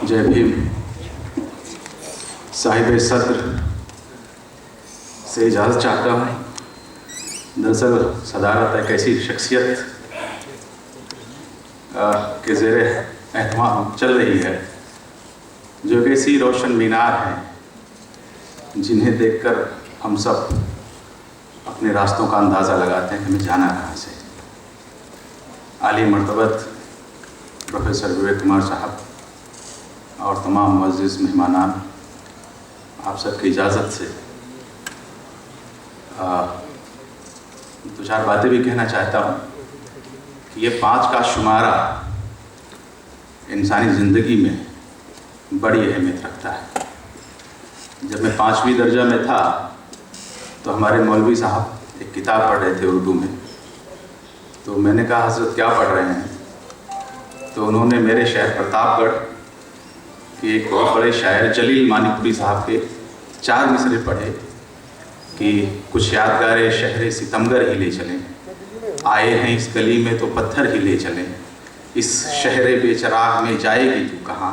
जय भीम। साहिब सद्र से इजाज़त चाहता हूँ। दरअसल सदारत एक ऐसी शख्सियत के ज़ेरे एहतमाम चल रही है जो एक ऐसी रोशन मीनार है जिन्हें देखकर हम सब अपने रास्तों का अंदाज़ा लगाते हैं कि हमें जाना कहाँ से। आली मर्तबत प्रोफेसर विवेक कुमार साहब और तमाम मुअज़्ज़िज़ मेहमानान, आप सबकी इजाज़त से दो चार बातें भी कहना चाहता हूँ कि ये 5 का शुमारा इंसानी ज़िंदगी में बड़ी अहमियत रखता है। जब मैं 5वीं दर्जा में था तो हमारे मौलवी साहब एक किताब पढ़ रहे थे उर्दू में, तो मैंने कहा हज़रत क्या पढ़ रहे हैं? तो उन्होंने मेरे शहर प्रतापगढ़ के एक बहुत बड़े शायर जलील मानीपुरी साहब के 4 मिसरे पढ़े कि कुछ यादगार शहर सितमगर ही ले चलें, आए हैं इस गली में तो पत्थर ही ले चलें, इस शहर बेचराग में जाएगी तू कहाँ,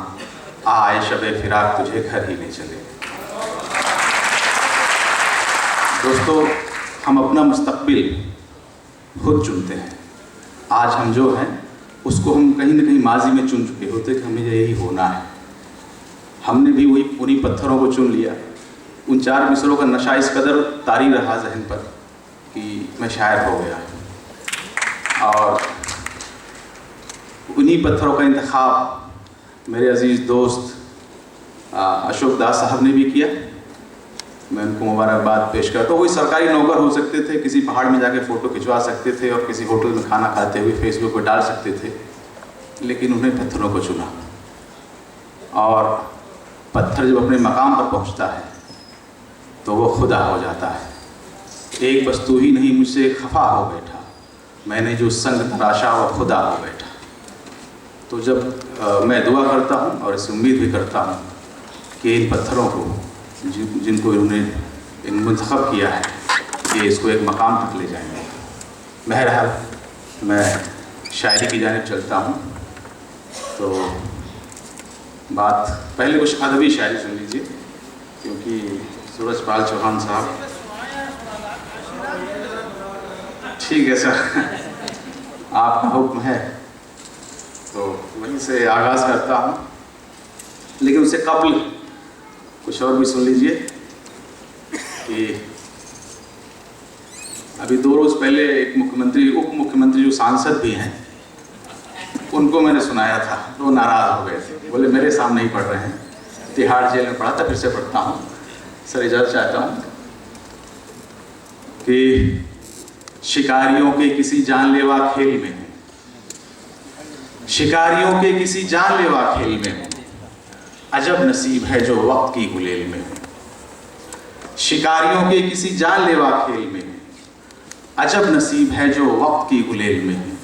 आए शबे फिराक तुझे घर ही ले चले। दोस्तों, हम अपना मुस्तक़बिल खुद चुनते हैं। आज हम जो हैं उसको हम कहीं ना कहीं माजी में चुन चुके होते कि हमें यही होना है। हमने भी वही पूरी पत्थरों को चुन लिया। उन 4 मिसरों का नशा इस कदर तारी रहा जहन पर कि मैं शायर हो गया। और उन्हीं पत्थरों का इंतखाब मेरे अजीज़ दोस्त अशोक दास साहब ने भी किया। मैं उनको मुबारकबाद पेश करता हूँ। कोई सरकारी नौकर हो सकते थे, किसी पहाड़ में जाके फ़ोटो खिंचवा सकते थे और किसी होटल में खाना खाते हुए फेसबुक पर डाल सकते थे, लेकिन उन्हें पत्थरों को चुना। और पत्थर जब अपने मकाम पर पहुँचता है तो वो खुदा हो जाता है। एक बस तू ही नहीं मुझसे खफा हो बैठा, मैंने जो संग तराशा वो खुदा हो बैठा। तो जब मैं दुआ करता हूँ और इसे उम्मीद भी करता हूँ कि इन पत्थरों को जिनको इन्होंने मुंतखब किया है कि इसको एक मकाम तक ले जाएंगे। बहरहाल मैं शायरी की जानिब चलता हूँ। तो बात पहले कुछ अदबी शायरी सुन लीजिए, क्योंकि सूरजपाल चौहान साहब, ठीक है सर, आपका हुक्म है तो वहीं से आगाज़ करता हूँ। लेकिन उससे कबल कुछ और भी सुन लीजिए कि अभी 2 रोज़ पहले एक मुख्यमंत्री, उप मुख्यमंत्री जो सांसद भी हैं, उनको मैंने सुनाया था, वो नाराज़ हो गए थे, बोले मेरे सामने ही पढ़ रहे हैं। तिहाड़ जेल में पढ़ा था, फिर से पढ़ता हूँ। सर इजाज़त चाहता हूँ कि शिकारियों के किसी जानलेवा खेल में हूँ, शिकारियों के किसी जानलेवा खेल में हूँ, अजब नसीब है जो वक्त की गुलेल में हूँ। शिकारियों के किसी जानलेवा खेल में हूँ, अजब नसीब है जो वक्त की गुलेल में हूँ।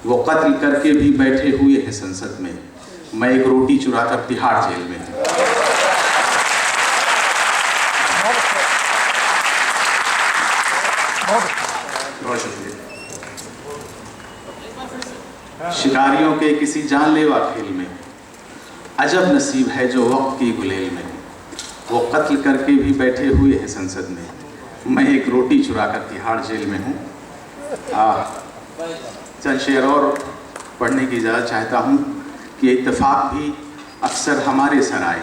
वो कत्ल करके भी बैठे हुए हैं संसद में, मैं एक रोटी चुराकर तिहाड़ जेल में हूँ। बहुत शुक्रिया। शिकारियों के किसी जानलेवा खेल में, अजब नसीब है जो वक्त की गुलेल में, वो कत्ल करके भी बैठे हुए हैं संसद में, मैं एक रोटी चुराकर तिहाड़ जेल में हूँ। चंद शेर और पढ़ने की इजाज़त चाहता हूँ कि इत्तेफाक भी अक्सर हमारे सर आए,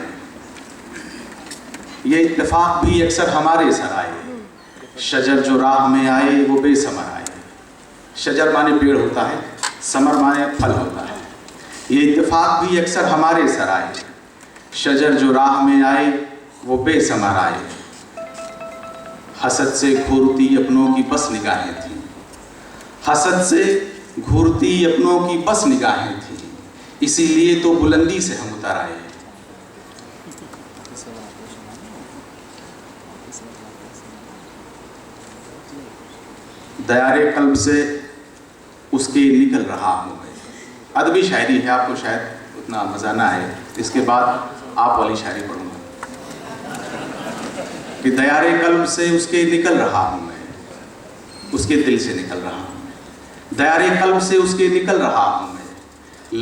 ये इत्तेफाक भी अक्सर हमारे सर आए, शजर जो राह में आए वो बेसमर आए। शजर माने पेड़ होता है, समर माने फल होता है। ये इत्तेफाक भी अक्सर हमारे सर आए, शजर जो राह में आए वो बेसमर आए। हसद से घूरती अपनों की बस निगाहें थीं, हसद से घूरती अपनों की बस निगाहें थीं, इसीलिए तो बुलंदी से हम उतर आए। दयारे कल्ब से उसके निकल रहा हूँ मैं। अदबी शायरी है, आपको शायद उतना मज़ा ना आए। इसके बाद आप वाली शायरी पढ़ूंगा कि दयारे कल्ब से उसके निकल रहा हूँ मैं, उसके दिल से निकल रहा हूँ मैं। दयारे कल्ब से उसके निकल रहा हूँ मैं,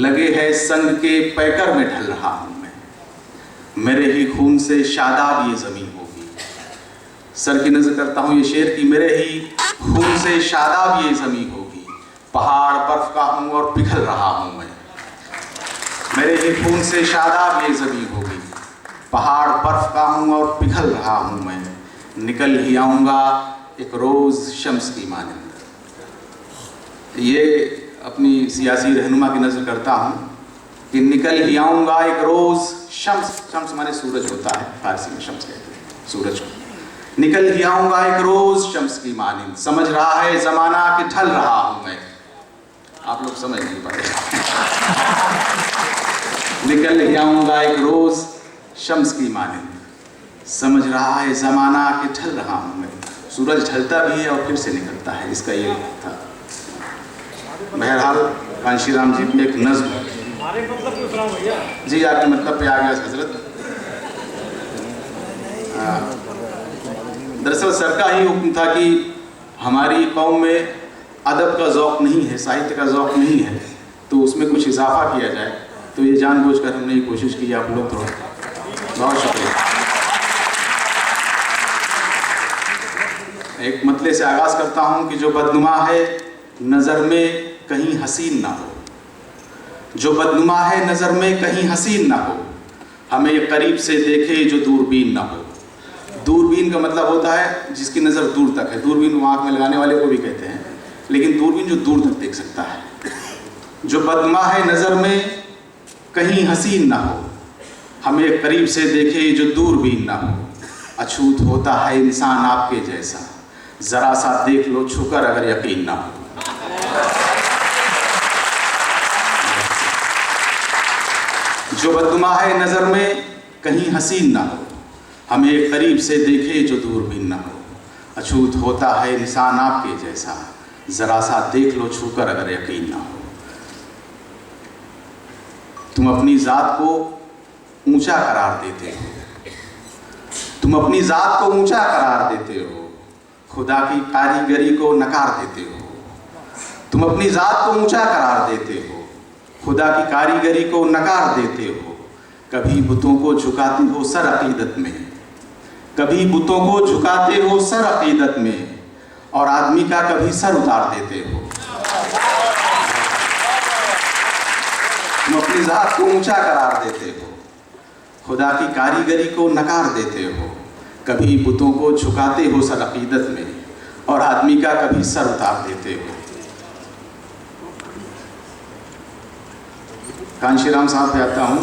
लगे है संग के पैकर में ढल रहा हूँ मैं। मेरे ही खून से शादाब ये ज़मीन होगी। सर की नज़र करता हूँ ये शेर की, मेरे ही खून से शादाब ये ज़मीन होगी, पहाड़ बर्फ का हूँ और पिघल रहा हूँ मैं। मेरे ही खून से शादाब ये ज़मीन होगी, पहाड़ बर्फ का हूँ और पिघल रहा हूँ मैं। निकल ही आऊँगा एक रोज़ शम्स की मानिंद। ये अपनी सियासी रहनुमा की नज़र करता हूँ कि निकल ही आऊँगा एक रोज़ शम्स, शम्स माने सूरज होता है, फारसी में शम्स कहते हैं सूरज को। निकल ही आऊँगा एक रोज़ शम्स की मानिंद, समझ रहा है ज़माना कि ढल रहा हूँ मैं। आप लोग समझ नहीं पाए। निकल ही आऊँगा एक रोज़ शम्स की मानिंद, समझ रहा है ज़माना कि ढल रहा हूँ मैं। सूरज ढलता भी है और फिर से निकलता है, इसका ये था। बहरहाल कांशीराम जी की एक नज़्म जी, आपके मतलब पे आ गया हजरत। दरअसल सर का ही हुक्म था कि हमारी कौम में अदब का ज़ौक़ नहीं है, साहित्य का ज़ौक़ नहीं है, तो उसमें कुछ इजाफा किया जाए। तो ये जानबूझकर हमने ये कोशिश की। आप लोग थोड़ा बहुत शुक्रिया। एक मतले से आगाज़ करता हूँ कि जो बदनुमा है नज़र में कहीं हसीन ना हो, जो बदनुमा है नज़र में कहीं हसीन ना हो, हमें करीब से देखे जो दूरबीन ना हो। दूरबीन का मतलब होता है जिसकी नज़र दूर तक है। दूरबीन आँख में लगाने वाले को भी कहते हैं, लेकिन दूरबीन जो दूर तक देख सकता है। जो बदनुमा है नज़र में कहीं हसीन ना हो, हमें करीब से देखे जो दूरबीन ना हो। अछूत होता है इंसान आपके जैसा, ज़रा सा देख लो छूकर अगर यकीन ना हो। जो बदनुमा है नज़र में कहीं हसीन ना हो, हमें करीब से देखे जो दूरबीन ना हो। अछूत होता है इंसान आपके जैसा, ज़रा सा देख लो छूकर अगर यकीन ना हो। तुम अपनी ज़ात को ऊंचा करार देते हो, तुम अपनी ज़ात को ऊंचा करार देते हो, खुदा की कारीगरी को नकार देते हो। तुम अपनी ज़ात को ऊंचा करार देते हो, खुदा की कारीगरी को नकार देते हो। कभी बुतों को झुकाते हो सर अकीदत में, कभी बुतों को झुकाते हो सर अकीदत में, और आदमी का कभी सर उतार देते हो। तुम अपनी ज़ात को ऊंचा करार देते हो, खुदा की कारीगरी को नकार देते हो। कभी बुतों को झुकाते हो सर अकीदत में, और आदमी का कभी सर उतार देते हो। कांशीराम साहब पे आता हूँ।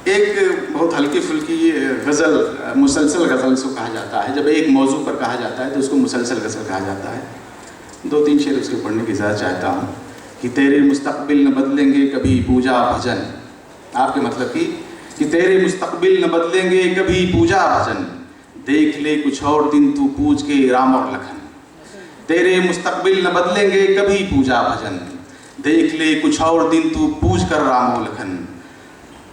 एक बहुत हल्की फुल्की गज़ल, मुसलसल गज़ल उसको कहा जाता है। जब एक मौजू पर कहा जाता है तो उसको मुसलसल गज़ल कहा जाता है। 2-3 शेर उसके पढ़ने की इजाज़त चाहता हूँ कि तेरे मुस्तक़बिल न बदलेंगे कभी पूजा भजन। आपके मतलब कि तेरे मुस्तक़बिल न बदलेंगे कभी पूजा भजन, देख ले कुछ और दिन तू पूज के राम और लखन। तेरे मुस्तक़बिल न बदलेंगे कभी पूजा भजन, देख ले कुछ और दिन तू पूज कर राम और लखन।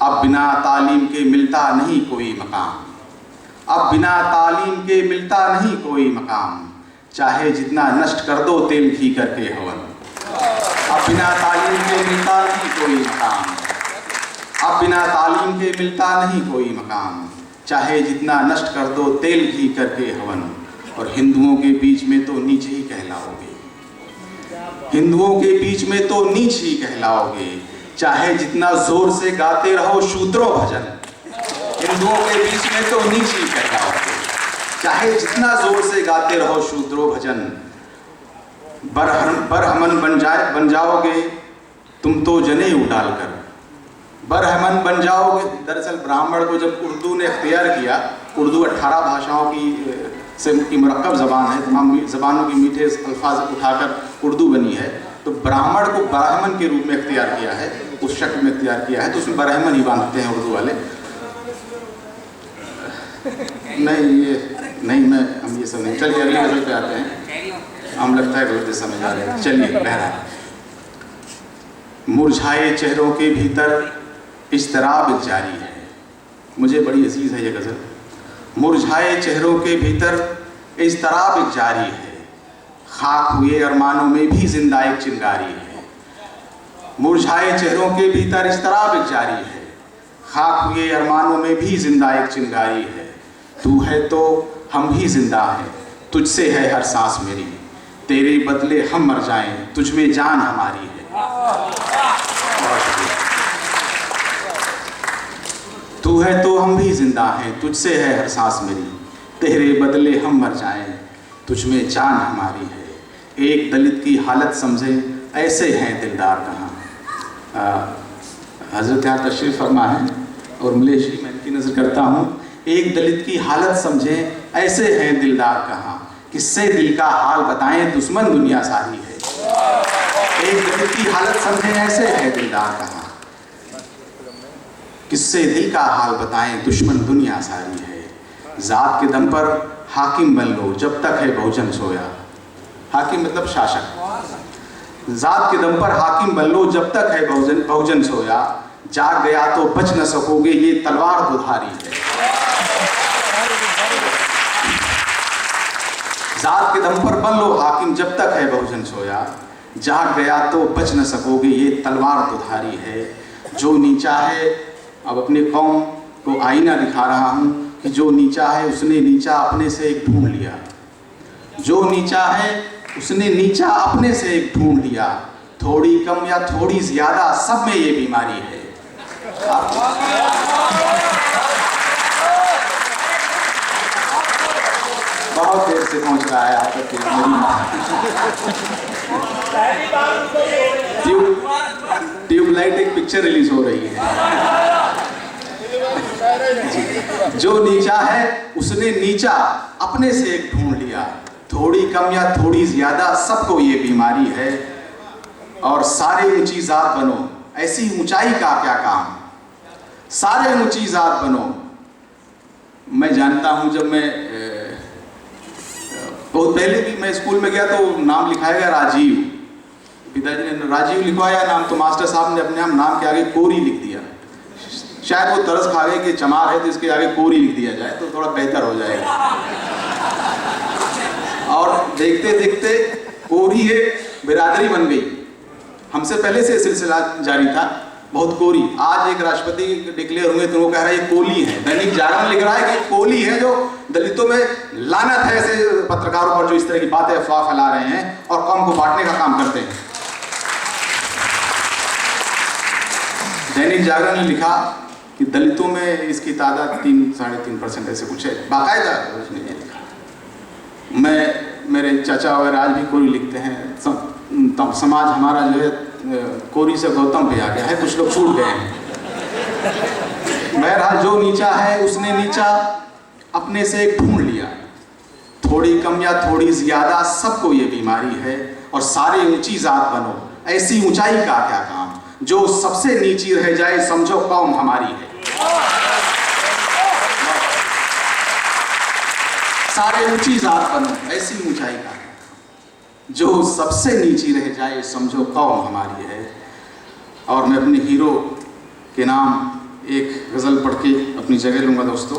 अब बिना तालीम के मिलता नहीं कोई मकाम, अब बिना तालीम के मिलता नहीं कोई मकाम, चाहे जितना नष्ट कर दो तेल घी करके हवन। अब बिना तालीम के मिलता नहीं कोई मकाम, अब बिना तालीम के मिलता नहीं कोई मकाम, चाहे जितना नष्ट कर दो तेल घी करके हवन। और हिंदुओं के बीच में तो नीच ही कहलाओगे, हिंदुओं के बीच में तो नीच ही कहलाओगे, चाहे जितना जोर से गाते रहो शूद्रो भजन। हिंदुओं के बीच में तो नीच ही कहलाओगे, चाहे जितना जोर से गाते रहो शूद्रो भजन। बरहमन बन जाओगे तुम तो जनेऊ डालकर, बरहमन बन जाओगे। दरअसल ब्राह्मण को जब उर्दू ने अख्तियार किया, उर्दू 18 भाषाओं की मरकब ज़बान है, तमाम ज़बानों की मीठे अल्फाज उठाकर उर्दू बनी है, तो ब्राह्मण को ब्राह्मण के रूप में अख्तियार किया है, उस शक्ल में अख्तियार किया है, तो उसमें ब्राह्मण ही बांधते हैं उर्दू वाले। हम ये सब नहीं। चलिए अगली गज़ल पे आते हैं। हम लगता है गलत दिशा में जा रहे हैं। चलिए बहरहाल, मुरझाए चेहरों के भीतर इज़्तिराब जारी है। मुझे बड़ी अजीज़ है ये गज़ल। मुरझाए चेहरों के भीतर इज़्तिराब जारी है, खाक हुए अरमानों में भी जिंदा एक चिंगारी है। मुरझाए चेहरों के भीतर इज़्तिराब जारी है, खाक हुए अरमानों में भी जिंदा एक चिंगारी है। तू है तो हम भी जिंदा हैं, तुझसे है हर सांस मेरी, तेरे बदले हम मर जाएं, तुझ में जान हमारी है। तू है तो हम भी जिंदा हैं, तुझसे है हर सांस मेरी, तेरे बदले हम मर जाएं, तुझ में जान हमारी है। एक दलित की हालत समझे ऐसे हैं दिलदार कहाँ। हजरत यहाँ तशरीफ फरमा है और मलेश जी मैं इनकी नज़र करता हूँ। एक दलित की हालत समझे ऐसे हैं दिलदार कहाँ, किससे दिल का हाल बताएं दुश्मन दुनिया सारी है। एक दलित की हालत समझे ऐसे है दिलदार कहाँ, किससे दिल का हाल बताएं दुश्मन दुनिया सारी है। जात के दम पर हाकिम बन लो जब तक है बहुजन सोया। हाकिम मतलब शासक। जात के दम पर हाकिम बन लो जब तक है बहुजन सोया, जाग गया तो बच न सकोगे ये तलवार दुधारी है। जात के दम पर बन लो हाकिम जब तक है बहुजन सोया, जाग गया तो बच न सकोगे ये तलवार दुधारी है। जो नीचा है, अब अपने कौम को आईना दिखा रहा हूँ कि जो नीचा है उसने नीचा अपने से एक ढूंढ लिया। जो नीचा है उसने नीचा अपने से एक ढूंढ लिया, थोड़ी कम या थोड़ी ज्यादा सब में ये बीमारी है। बहुत देर से पहुंच रहा है आप तक। ट्यूबलाइट एक पिक्चर रिलीज हो रही है। जो नीचा है उसने नीचा अपने से एक ढूंढ लिया, थोड़ी कम या थोड़ी ज्यादा सबको ये बीमारी है। और सारे ऊंची जात बनो, ऐसी ऊंचाई का क्या काम, सारे ऊंची जात बनो। मैं जानता हूं जब मैं बहुत पहले भी मैं स्कूल में गया तो नाम लिखाया गया राजीव, पिताजी ने राजीव लिखवाया नाम, तो मास्टर साहब ने अपने नाम के आगे कोरी लिख दिया। शायद वो तरस खा गए कि चमार है तो इसके आगे कोरी लिख दिया जाए तो थोड़ा बेहतर हो जाएगा। और देखते देखते कोरी एक बिरादरी बन गई। हमसे पहले से सिलसिला जारी था, बहुत कोरी। आज एक राष्ट्रपति डिक्लेयर हुए तो वो कह रहा है ये कोली है। दैनिक जागरण लिख रहा है कि कोली है जो दलितों में लानत है, ऐसे पत्रकारों पर जो इस तरह की बातें अफवाह फैला रहे हैं और कौम को बांटने का काम करते हैं। दैनिक जागरण ने लिखा कि दलितों में इसकी तादाद 3-3.5% ऐसे कुछ है, बाकायदा उसने ये लिखा। मेरे चाचा वगैरह आज भी कोरी लिखते हैं। समाज हमारा जो है कोरी से गौतम पे आ गया है, कुछ लोग छूट गए हैं। बहरहाल जो नीचा है उसने नीचा अपने से एक ढूंढ लिया, थोड़ी कम या थोड़ी ज्यादा सबको ये बीमारी है। और सारे ऊंची जात बनो, ऐसी ऊंचाई का क्या काम, जो सबसे नीची रह जाए समझो कौम हमारी है। सारे ऊंची जात बनो, ऐसी ऊंचाई का जो सबसे नीची रह जाए समझो कौम हमारी है। और मैं अपने हीरो के नाम एक गज़ल पढ़ के अपनी जगह लूँगा। दोस्तों,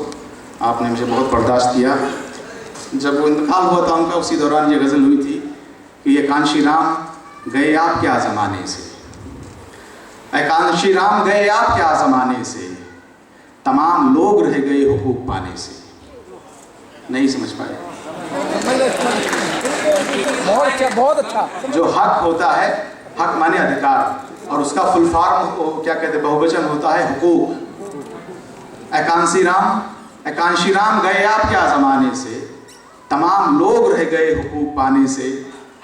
आपने मुझे बहुत बर्दाश्त किया। जब वो इंतकाल हुआ था उनका, उसी दौरान ये गज़ल हुई थी कि ये कांशी राम गए आप क्या ज़माने से, कांशी राम गए आप क्या ज़माने से, तमाम लोग रह गए हुकूक पाने से। नहीं समझ पाए? बहुत अच्छा। जो हक होता है, हक माने अधिकार, और उसका फुल फॉर्म क्या कहते हैं, बहुवचन होता है हुकूक। एकांशी राम गए आप क्या जमाने से, तमाम लोग रह गए हुकूक पाने से,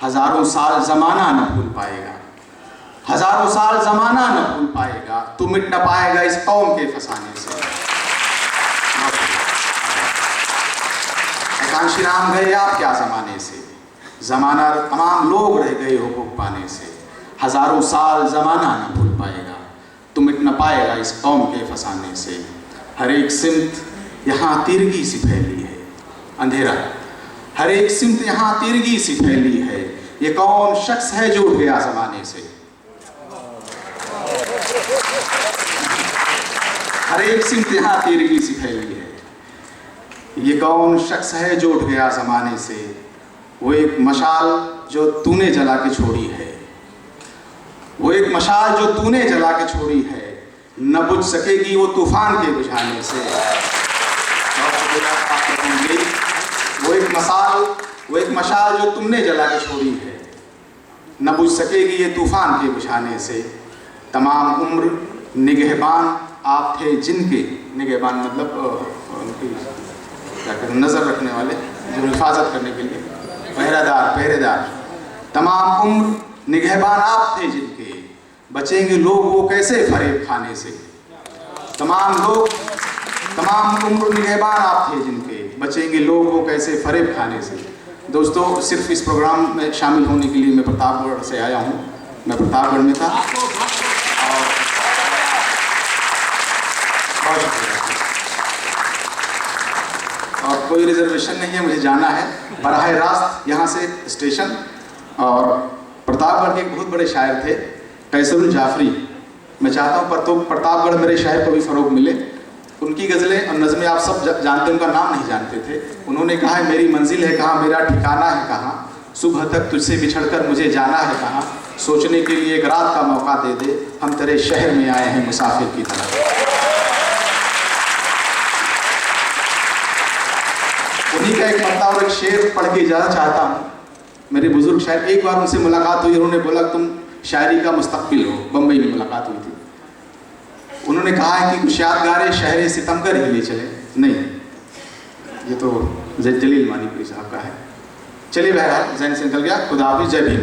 हजारों साल जमाना न भूल पाएगा, हजारों साल जमाना न भूल पाएगा, तू मिट न पाएगा इस कौम के फसाने से। कांशी राम गए आप क्या जमाने से, जमाना तमाम लोग रह गए हुकूक पाने से, हजारों साल जमाना न भूल पाएगा, तू मिट न पाएगा इस कौम के फसाने से। हर एक सिमत यहाँ तिरगी सी फैली है, अंधेरा, हर एक सिमत यहाँ तिरगी सी फैली है, ये कौन शख्स है जो उठ गया जमाने से। हर एक सिमत यहाँ तिरगी सी फैली है, ये कौन शख्स है जो उठ गया ज़माने से। वो एक मशाल जो तूने जला के छोड़ी है, वो एक मशाल जो तूने जला के छोड़ी है, न बुझ सकेगी वो तूफान के बुझाने से। बहुत शुक्रिया आपका होंगे। वो एक मशाल जो तुमने जला के छोड़ी है, न बुझ सकेगी ये तूफान के बुझाने से। तमाम उम्र निगहबान आप थे जिनके, निगहबान मतलब उनकी क्या कहते, नज़र रखने वाले, जो हिफाजत करने के लिए, पहरेदार। तमाम उम्र निगहबान आप थे जिनके, बचेंगे लोग वो कैसे फरेब खाने से। तमाम उम्र निगहबान आप थे जिनके, बचेंगे लोग वो कैसे फरेब खाने से। दोस्तों, सिर्फ इस प्रोग्राम में शामिल होने के लिए मैं प्रतापगढ़ से आया हूँ। मैं प्रतापगढ़ में था और कोई रिजर्वेशन नहीं है, मुझे जाना है बराह रास्त यहाँ से स्टेशन। और प्रतापगढ़ के एक बहुत बड़े शायर थे कैसरुल जाफरी। मैं चाहता हूँ प्रतापगढ़ मेरे शायर को भी फ़रोग मिले। उनकी गज़लें और नज़में आप सब जानते, उनका नाम नहीं जानते थे। उन्होंने कहा है, मेरी मंजिल है कहाँ, मेरा ठिकाना है कहाँ, सुबह तक तुझसे बिछड़कर मुझे जाना है कहाँ, सोचने के लिए एक रात का मौका दे दे, हम तेरे शहर में आए हैं मुसाफिर की तरह। उन्हीं का एक मत्ता और एक शेर पढ़ के जाना चाहता हूँ। मेरे बुजुर्ग शायर, एक बार उनसे मुलाकात हुई, उन्होंने बोला तुम शायरी का मुस्तकबिल हो। बम्बई में मुलाकात हुई थी। उन्होंने कहा है कि कुछ यादगार शहर सितमगर ही ले चले। नहीं, ये तो जलील मानी साहब का है। चलिए बहरहाल, जहन से निकल गया। खुदा हाफिज़, जय भीम।